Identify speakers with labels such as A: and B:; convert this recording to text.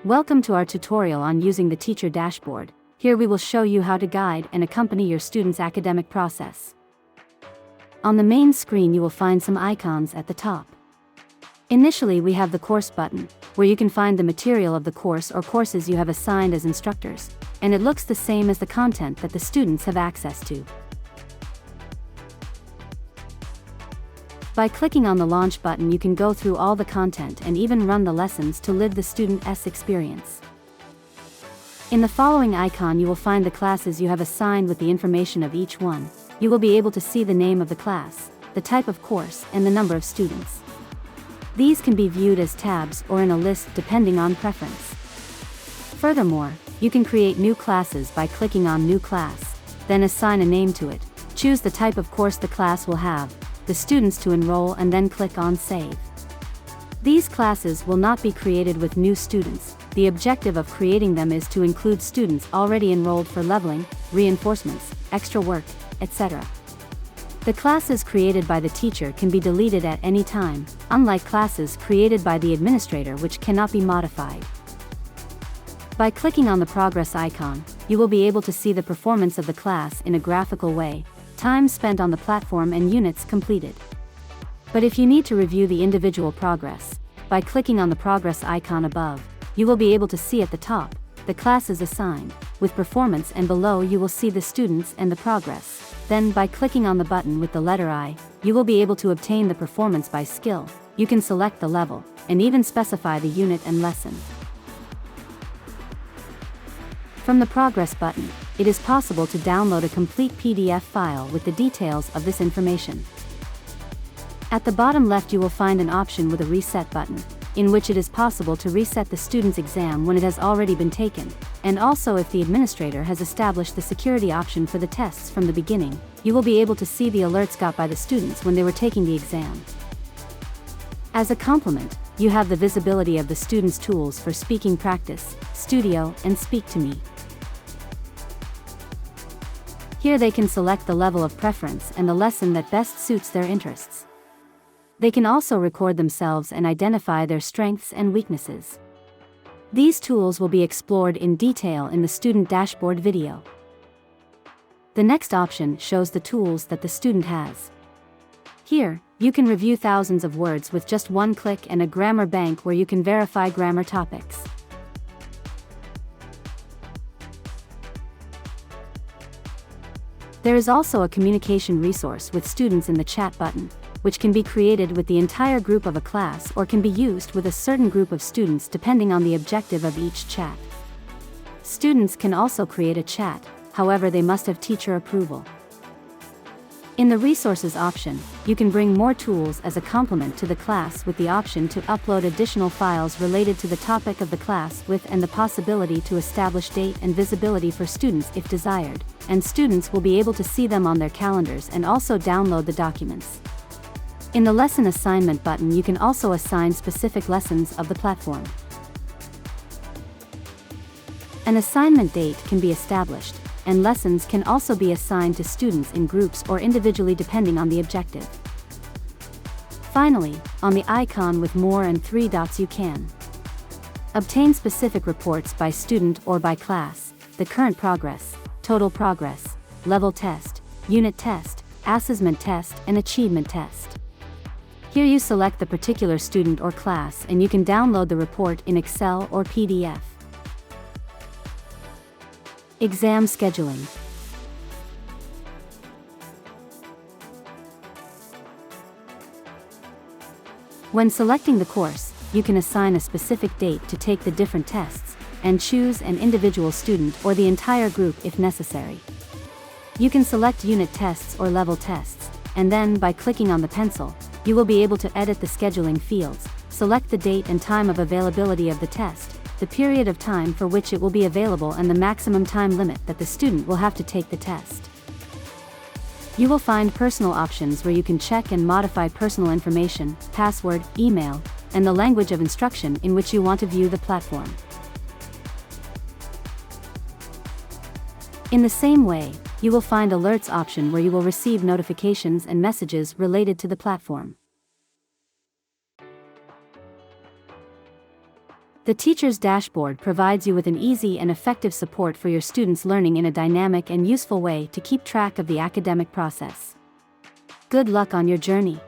A: Welcome to our tutorial on using the teacher dashboard. Here we will show you how to guide and accompany your students' academic process. On the main screen you will find some icons at the top. Initially we have the course button, where you can find the material of the course or courses you have assigned as instructors, and it looks the same as the content that the students have access to. By clicking on the Launch button you can go through all the content and even run the lessons to live the student's experience. In the following icon you will find the classes you have assigned with the information of each one. You will be able to see the name of the class, the type of course, and the number of students. These can be viewed as tabs or in a list depending on preference. Furthermore, you can create new classes by clicking on New Class, then assign a name to it, choose the type of course the class will have, the students to enroll, and then click on Save. These classes will not be created with new students. The objective of creating them is to include students already enrolled for leveling, reinforcements, extra work, etc. The classes created by the teacher can be deleted at any time, unlike classes created by the administrator which cannot be modified. By clicking on the progress icon, you will be able to see the performance of the class in a graphical way, time spent on the platform and units completed. But if you need to review the individual progress, by clicking on the progress icon above, you will be able to see at the top the classes assigned, with performance, and below you will see the students and the progress. Then by clicking on the button with the letter I, you will be able to obtain the performance by skill. You can select the level, and even specify the unit and lesson. From the Progress button, it is possible to download a complete PDF file with the details of this information. At the bottom left you will find an option with a Reset button, in which it is possible to reset the student's exam when it has already been taken, and also if the administrator has established the security option for the tests from the beginning, you will be able to see the alerts got by the students when they were taking the exam. As a complement, you have the visibility of the students' tools for speaking practice, studio, and Speak to Me. Here they can select the level of preference and the lesson that best suits their interests. They can also record themselves and identify their strengths and weaknesses. These tools will be explored in detail in the student dashboard video. The next option shows the tools that the student has. Here, you can review thousands of words with just one click, and a grammar bank where you can verify grammar topics. There is also a communication resource with students in the chat button, which can be created with the entire group of a class or can be used with a certain group of students depending on the objective of each chat. Students can also create a chat, however they must have teacher approval. In the Resources option, you can bring more tools as a complement to the class with the option to upload additional files related to the topic of the class with and the possibility to establish date and visibility for students if desired, and students will be able to see them on their calendars and also download the documents. In the Lesson Assignment button you can also assign specific lessons of the platform. An assignment date can be established, and lessons can also be assigned to students in groups or individually depending on the objective. Finally, on the icon with more and 3 dots you can obtain specific reports by student or by class, the current progress, total progress, level test, unit test, assessment test, and achievement test. Here you select the particular student or class and you can download the report in Excel or PDF. Exam scheduling. When selecting the course, you can assign a specific date to take the different tests, and choose an individual student or the entire group if necessary. You can select unit tests or level tests, and then by clicking on the pencil, you will be able to edit the scheduling fields, select the date and time of availability of the test, the period of time for which it will be available, and the maximum time limit that the student will have to take the test. You will find personal options where you can check and modify personal information, password, email, and the language of instruction in which you want to view the platform. In the same way, you will find Alerts option where you will receive notifications and messages related to the platform. The teacher's dashboard provides you with an easy and effective support for your students' learning in a dynamic and useful way to keep track of the academic process. Good luck on your journey.